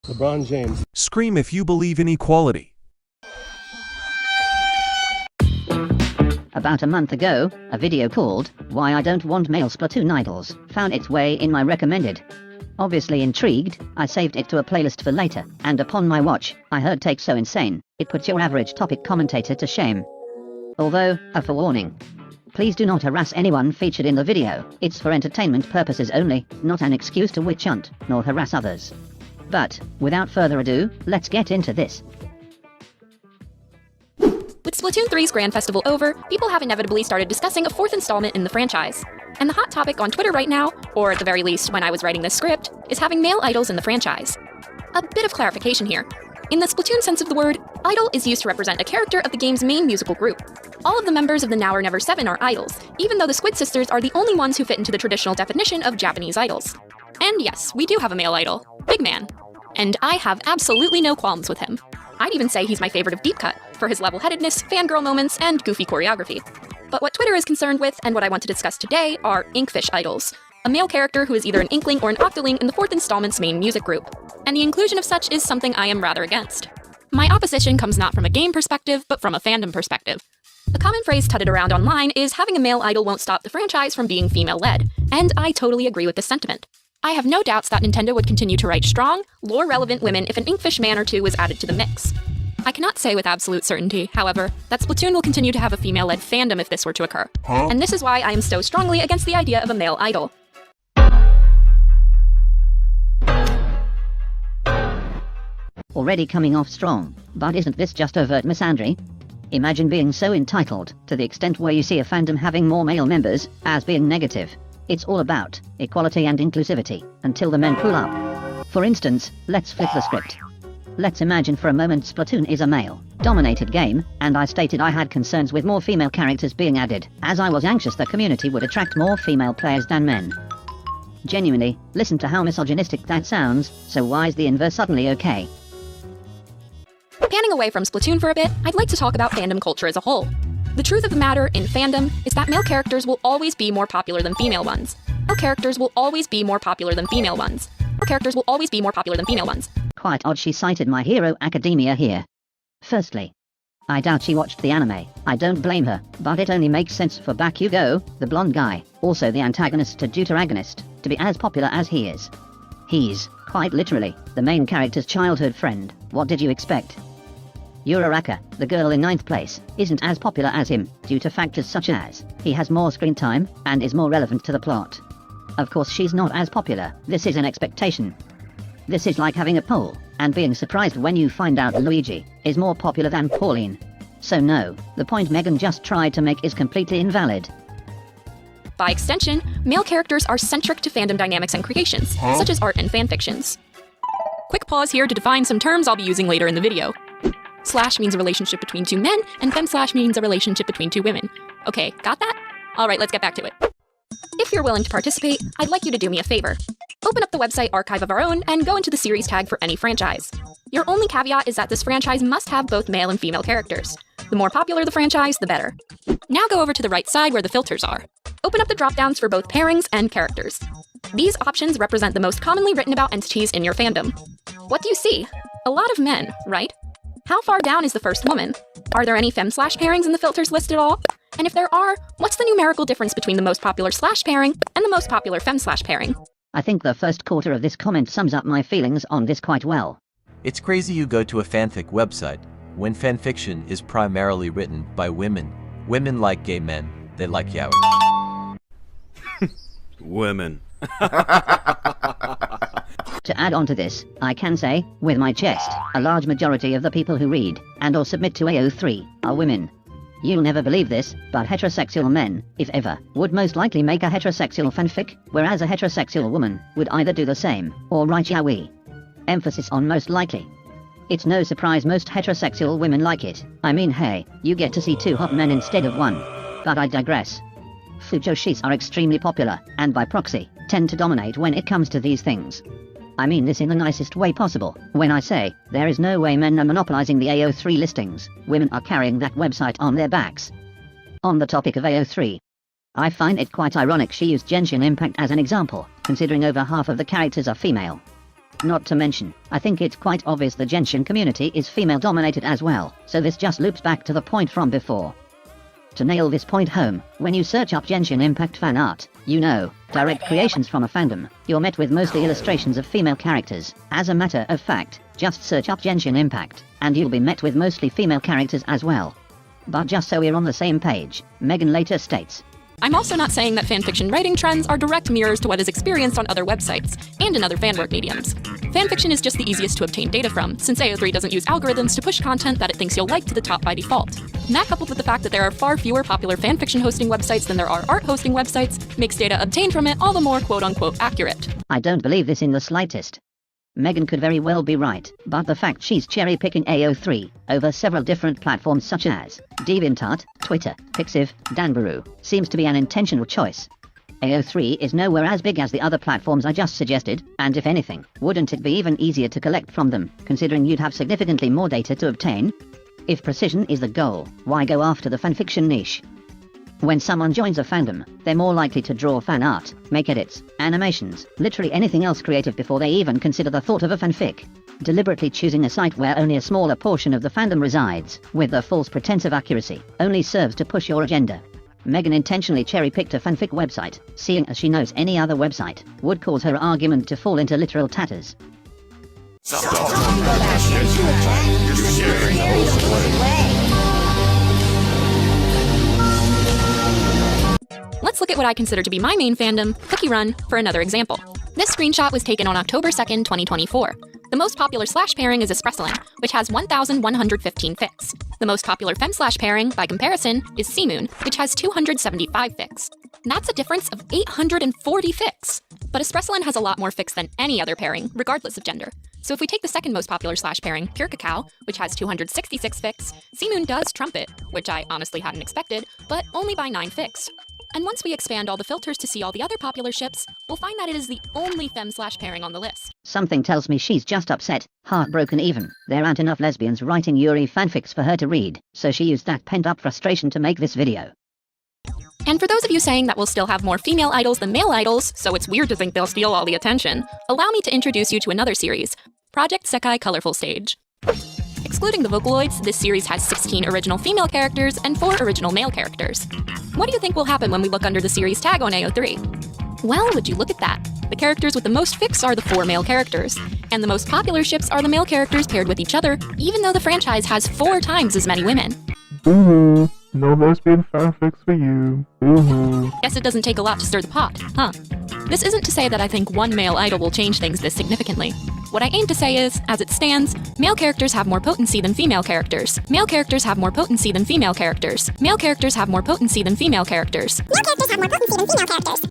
LeBron James. Scream if you believe in equality. About a month ago, a video called "Why I Don't Want Male Splatoon Idols" found its way in my recommended. Obviously intrigued, I saved it to a playlist for later, and upon my watch, I heard take so insane, it puts your average topic commentator to shame. Although, a forewarning. Please do not harass anyone featured in the video, it's for entertainment purposes only, not an excuse to witch hunt, nor harass others. But, without further ado, let's get into this. With Splatoon 3's Grand Festival over, people have inevitably started discussing a fourth installment in the franchise. And the hot topic on Twitter right now, or at the very least when I was writing this script, is having male idols in the franchise. A bit of clarification here. In the Splatoon sense of the word, idol is used to represent a character of the game's main musical group. All of the members of the Now or Never 7 are idols, even though the Squid Sisters are the only ones who fit into the traditional definition of Japanese idols. And yes, we do have a male idol, Big Man. And I have absolutely no qualms with him. I'd even say he's my favorite of Deep Cut, for his level-headedness, fangirl moments, and goofy choreography. But what Twitter is concerned with, and what I want to discuss today, are Inkfish idols, a male character who is either an Inkling or an Octoling in the fourth installment's main music group. And the inclusion of such is something I am rather against. My opposition comes not from a game perspective, but from a fandom perspective. A common phrase tutted around online is having a male idol won't stop the franchise from being female-led, and I totally agree with this sentiment. I have no doubts that Nintendo would continue to write strong, lore-relevant women if an Inkfish man or two was added to the mix. I cannot say with absolute certainty, however, that Splatoon will continue to have a female-led fandom if this were to occur. And this is why I am so strongly against the idea of a male idol. Already coming off strong, but isn't this just overt misandry? Imagine being so entitled, to the extent where you see a fandom having more male members, as being negative. It's all about equality and inclusivity, until the men pull up. For instance, let's flip the script. Let's imagine for a moment Splatoon is a male-dominated game, and I stated I had concerns with more female characters being added, as I was anxious the community would attract more female players than men. Genuinely, listen to how misogynistic that sounds, so why is the inverse suddenly okay? Panning away from Splatoon for a bit, I'd like to talk about fandom culture as a whole. The truth of the matter in fandom is that male characters will always be more popular than female ones. Male characters will always be more popular than female ones. Male characters will always be more popular than female ones. Quite odd she cited My Hero Academia here. Firstly, I doubt she watched the anime. I don't blame her, but it only makes sense for Bakugo, the blonde guy, also the antagonist to Deuteragonist, to be as popular as he is. He's, quite literally, the main character's childhood friend. What did you expect? Uraraka, the girl in 9th place, isn't as popular as him, due to factors such as, he has more screen time, and is more relevant to the plot. Of course she's not as popular, this is an expectation. This is like having a poll, and being surprised when you find out Luigi is more popular than Pauline. So no, the point Megan just tried to make is completely invalid. By extension, male characters are centric to fandom dynamics and creations, such as art and fanfictions. Quick pause here to define some terms I'll be using later in the video. Slash means a relationship between two men, and femslash means a relationship between two women. Okay, got that? Alright, let's get back to it. If you're willing to participate, I'd like you to do me a favor. Open up the website Archive of Our Own and go into the series tag for any franchise. Your only caveat is that this franchise must have both male and female characters. The more popular the franchise, the better. Now go over to the right side where the filters are. Open up the drop-downs for both pairings and characters. These options represent the most commonly written about entities in your fandom. What do you see? A lot of men, right? How far down is the first woman? Are there any fem/slash pairings in the filters list at all? And if there are, what's the numerical difference between the most popular slash pairing and the most popular fem/slash pairing? I think the first quarter of this comment sums up my feelings on this quite well. It's crazy you go to a fanfic website when fanfiction is primarily written by women. Women like gay men, they like yaoi. Women. To add on to this, I can say, with my chest, a large majority of the people who read, and or submit to AO3, are women. You'll never believe this, but heterosexual men, if ever, would most likely make a heterosexual fanfic, whereas a heterosexual woman would either do the same, or write yaoi. Emphasis on most likely. It's no surprise most heterosexual women like it. I mean, hey, you get to see two hot men instead of one. But I digress. Fujoshis are extremely popular, and by proxy, tend to dominate when it comes to these things. I mean this in the nicest way possible, when I say, there is no way men are monopolizing the AO3 listings, women are carrying that website on their backs. On the topic of AO3, I find it quite ironic she used Genshin Impact as an example, considering over half of the characters are female. Not to mention, I think it's quite obvious the Genshin community is female dominated as well, so this just loops back to the point from before. To nail this point home, when you search up Genshin Impact fan art, direct creations from a fandom, you're met with mostly illustrations of female characters. As a matter of fact, just search up Genshin Impact, and you'll be met with mostly female characters as well. But just so we're on the same page, Megan later states, I'm also not saying that fanfiction writing trends are direct mirrors to what is experienced on other websites, and in other fanwork mediums. Fanfiction is just the easiest to obtain data from, since AO3 doesn't use algorithms to push content that it thinks you'll like to the top by default. And that, coupled with the fact that there are far fewer popular fanfiction hosting websites than there are art hosting websites, makes data obtained from it all the more quote-unquote accurate. I don't believe this in the slightest. Megan could very well be right, but the fact she's cherry-picking AO3 over several different platforms such as DeviantArt, Twitter, Pixiv, Danbaru seems to be an intentional choice. AO3 is nowhere as big as the other platforms I just suggested, and if anything, wouldn't it be even easier to collect from them, considering you'd have significantly more data to obtain? If precision is the goal, why go after the fanfiction niche? When someone joins a fandom, they're more likely to draw fan art, make edits, animations, literally anything else creative before they even consider the thought of a fanfic. Deliberately choosing a site where only a smaller portion of the fandom resides, with the false pretense of accuracy, only serves to push your agenda. Megan intentionally cherry-picked a fanfic website, seeing as she knows any other website would cause her argument to fall into literal tatters. Let's look at what I consider to be my main fandom, Cookie Run, for another example. This screenshot was taken on October 2nd, 2024. The most popular slash pairing is Espressolin, which has 1,115 fics. The most popular fem slash pairing, by comparison, is Seamoon, which has 275 fics. And that's a difference of 840 fics. But Espressolin has a lot more fics than any other pairing, regardless of gender. So if we take the second most popular slash pairing, Pure Cacao, which has 266 fics, Seamoon does trump it, which I honestly hadn't expected, but only by 9 fics. And once we expand all the filters to see all the other popular ships, we'll find that it is the only fem slash pairing on the list. Something tells me she's just upset, heartbroken even. There aren't enough lesbians writing Yuri fanfics for her to read, so she used that pent-up frustration to make this video. And for those of you saying that we'll still have more female idols than male idols, so it's weird to think they'll steal all the attention, allow me to introduce you to another series, Project Sekai Colorful Stage. Excluding the Vocaloids, this series has 16 original female characters and 4 original male characters. What do you think will happen when we look under the series tag on AO3? Well, would you look at that? The characters with the most fics are the 4 male characters, and the most popular ships are the male characters paired with each other, even though the franchise has 4 times as many women. Boo-hoo. No lesbian fanfics for you. Boo-hoo. Guess it doesn't take a lot to stir the pot, huh? This isn't to say that I think one male idol will change things this significantly. What I aim to say is, as it stands, male characters have more potency than female characters. Male characters have more potency than female characters. Male characters have more potency than female characters. Male characters have more potency than female characters.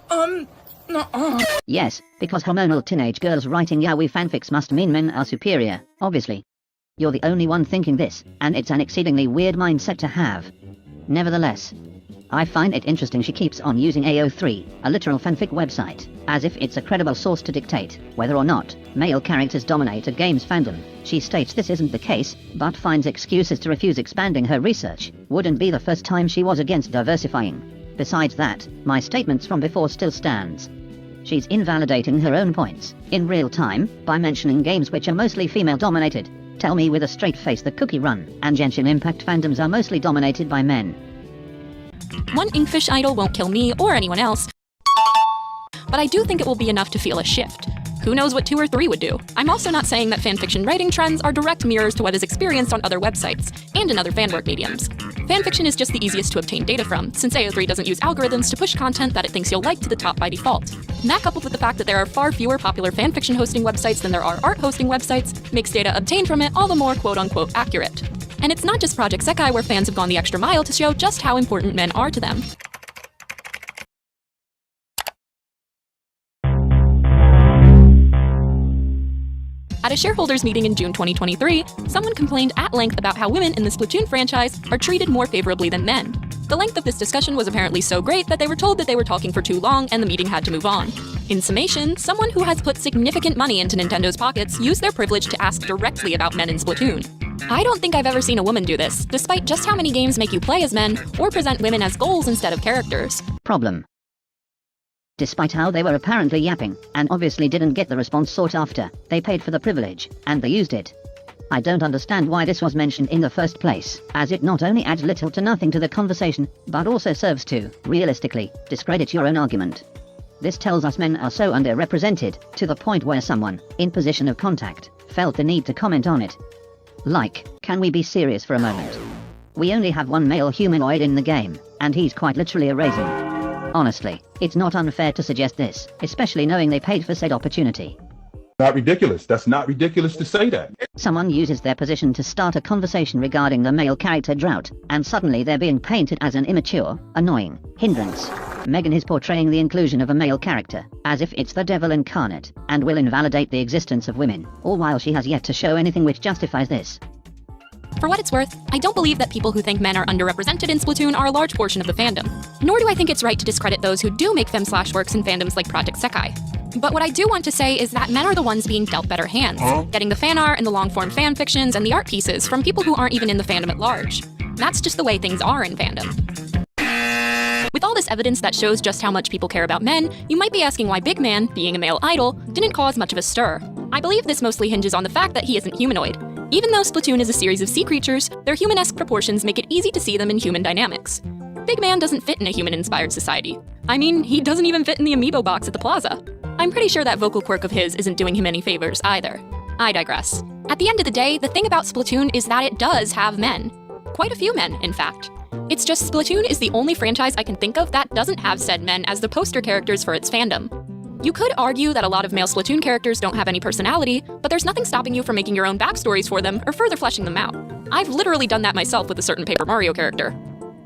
Yes, because hormonal teenage girls writing yaoi fanfics must mean men are superior, obviously. You're the only one thinking this, and it's an exceedingly weird mindset to have. Nevertheless, I find it interesting she keeps on using AO3, a literal fanfic website, as if it's a credible source to dictate whether or not male characters dominate a game's fandom. She states this isn't the case, but finds excuses to refuse expanding her research. Wouldn't be the first time she was against diversifying. Besides that, my statements from before still stands. She's invalidating her own points, in real time, by mentioning games which are mostly female-dominated. Tell me with a straight face that Cookie Run and Genshin Impact fandoms are mostly dominated by men. One Inkfish idol won't kill me or anyone else, but I do think it will be enough to feel a shift. Who knows what 2 or 3 would do? I'm also not saying that fanfiction writing trends are direct mirrors to what is experienced on other websites, and in other fanwork mediums. Fanfiction is just the easiest to obtain data from, since AO3 doesn't use algorithms to push content that it thinks you'll like to the top by default. And that, coupled with the fact that there are far fewer popular fanfiction hosting websites than there are art hosting websites, makes data obtained from it all the more quote-unquote accurate. And it's not just Project Sekai where fans have gone the extra mile to show just how important men are to them. At a shareholders meeting in June 2023, someone complained at length about how women in the Splatoon franchise are treated more favorably than men. The length of this discussion was apparently so great that they were told that they were talking for too long and the meeting had to move on. In summation, someone who has put significant money into Nintendo's pockets used their privilege to ask directly about men in Splatoon. I don't think I've ever seen a woman do this, despite just how many games make you play as men or present women as goals instead of characters. Problem. Despite how they were apparently yapping, and obviously didn't get the response sought after, they paid for the privilege, and they used it. I don't understand why this was mentioned in the first place, as it not only adds little to nothing to the conversation, but also serves to, realistically, discredit your own argument. This tells us men are so underrepresented, to the point where someone, in position of contact, felt the need to comment on it. Like, can we be serious for a moment? We only have one male humanoid in the game, and he's quite literally a raisin. Honestly, it's not unfair to suggest this, especially knowing they paid for said opportunity. Not ridiculous. That's not ridiculous to say that. Someone uses their position to start a conversation regarding the male character drought, and suddenly they're being painted as an immature, annoying hindrance. Megan is portraying the inclusion of a male character, as if it's the devil incarnate, and will invalidate the existence of women, all while she has yet to show anything which justifies this. For what it's worth, I don't believe that people who think men are underrepresented in Splatoon are a large portion of the fandom. Nor do I think it's right to discredit those who do make fem/works in fandoms like Project Sekai. But what I do want to say is that men are the ones being dealt better hands, getting the fan art and the long-form fan fictions and the art pieces from people who aren't even in the fandom at large. That's just the way things are in fandom. With all this evidence that shows just how much people care about men, you might be asking why Big Man, being a male idol, didn't cause much of a stir. I believe this mostly hinges on the fact that he isn't humanoid. Even though Splatoon is a series of sea creatures, their human-esque proportions make it easy to see them in human dynamics. Big Man doesn't fit in a human-inspired society. I mean, he doesn't even fit in the amiibo box at the plaza. I'm pretty sure that vocal quirk of his isn't doing him any favors either. I digress. At the end of the day, the thing about Splatoon is that it does have men. Quite a few men, in fact. It's just Splatoon is the only franchise I can think of that doesn't have said men as the poster characters for its fandom. You could argue that a lot of male Splatoon characters don't have any personality, but there's nothing stopping you from making your own backstories for them or further fleshing them out. I've literally done that myself with a certain Paper Mario character.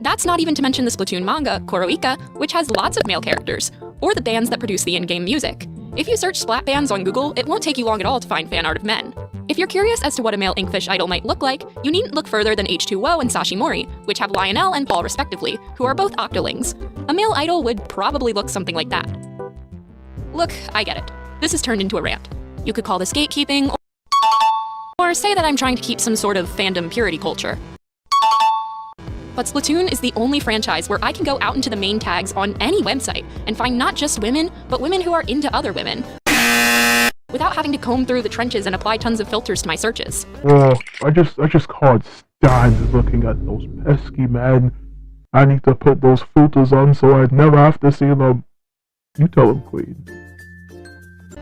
That's not even to mention the Splatoon manga, Koroika, which has lots of male characters, or the bands that produce the in-game music. If you search splat bands on Google, it won't take you long at all to find fan art of men. If you're curious as to what a male Inkfish idol might look like, you needn't look further than H2O and Sashimori, which have Lionel and Paul respectively, who are both octolings. A male idol would probably look something like that. Look, I get it. This has turned into a rant. You could call this gatekeeping, or say that I'm trying to keep some sort of fandom purity culture. But Splatoon is the only franchise where I can go out into the main tags on any website and find not just women, but women who are into other women, without having to comb through the trenches and apply tons of filters to my searches. I just can't stand looking at those pesky men. I need to put those filters on so I'd never have to see them. You tell them, Queen.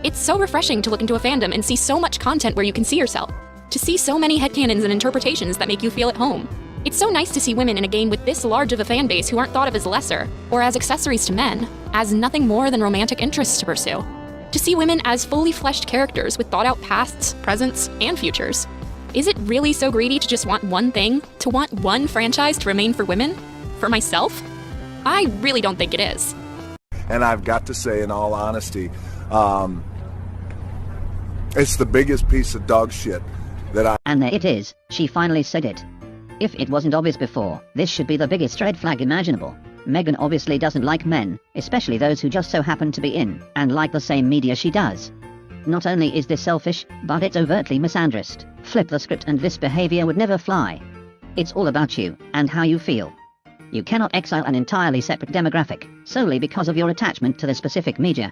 It's so refreshing to look into a fandom and see so much content where you can see yourself. To see so many headcanons and interpretations that make you feel at home. It's so nice to see women in a game with this large of a fan base who aren't thought of as lesser, or as accessories to men, as nothing more than romantic interests to pursue. To see women as fully fleshed characters with thought-out pasts, presents, and futures. Is it really so greedy to just want one thing? To want one franchise to remain for women? For myself? I really don't think it is. And I've got to say, in all honesty, it's the biggest piece of dog shit that I... And there it is, she finally said it. If it wasn't obvious before, this should be the biggest red flag imaginable. Megan obviously doesn't like men, especially those who just so happen to be in, and like the same media she does. Not only is this selfish, but it's overtly misandrist. Flip the script and this behavior would never fly. It's all about you, and how you feel. You cannot exile an entirely separate demographic, solely because of your attachment to the specific media.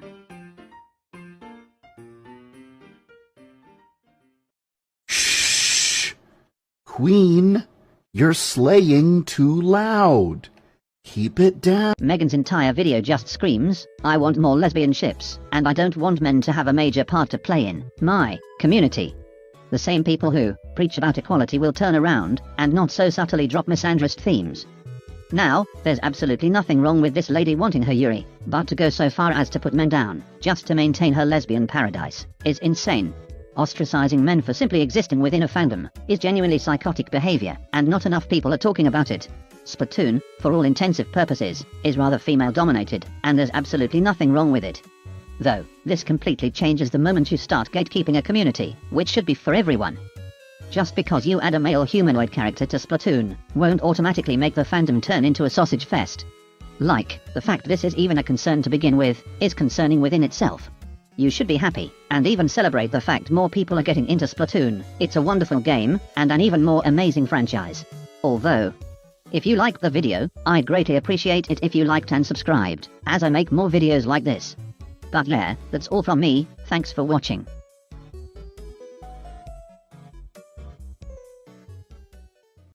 Shh! Queen, you're slaying too loud. Keep it down. Megan's entire video just screams, I want more lesbian ships, and I don't want men to have a major part to play in my community. The same people who preach about equality will turn around, and not so subtly drop misandrist themes. Now, there's absolutely nothing wrong with this lady wanting her Yuri, but to go so far as to put men down, just to maintain her lesbian paradise, is insane. Ostracizing men for simply existing within a fandom is genuinely psychotic behavior, and not enough people are talking about it. Splatoon, for all intensive purposes, is rather female-dominated, and there's absolutely nothing wrong with it. Though, this completely changes the moment you start gatekeeping a community, which should be for everyone. Just because you add a male humanoid character to Splatoon, won't automatically make the fandom turn into a sausage fest. Like, the fact this is even a concern to begin with, is concerning within itself. You should be happy, and even celebrate the fact more people are getting into Splatoon. It's a wonderful game, and an even more amazing franchise. Although, If you liked the video, I'd greatly appreciate it if you liked and subscribed, as I make more videos like this. But yeah, that's all from me, thanks for watching.